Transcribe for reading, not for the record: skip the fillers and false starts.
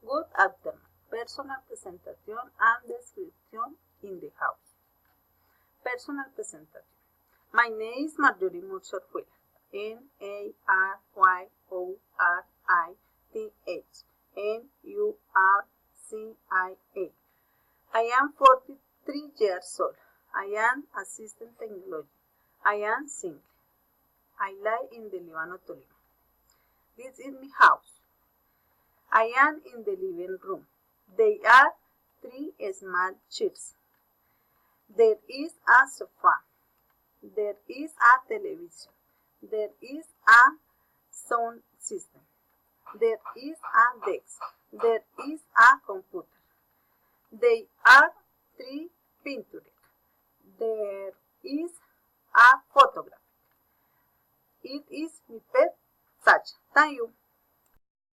Good afternoon. Personal presentation and description in the house. Personal presentation. My name is Marjorie Murcia-Orjuela. Maryorithia. I am 43 years old. I am assistant technology. I am single. I live in the Líbano, Tolima. This is my house. I am in the living room. There are 3 small chairs. There is a sofa. There is a television. There is a sound system. There is a desk. There is a computer. There are 3 pictures. There is a photograph. It is my pet, Sacha. Thank you.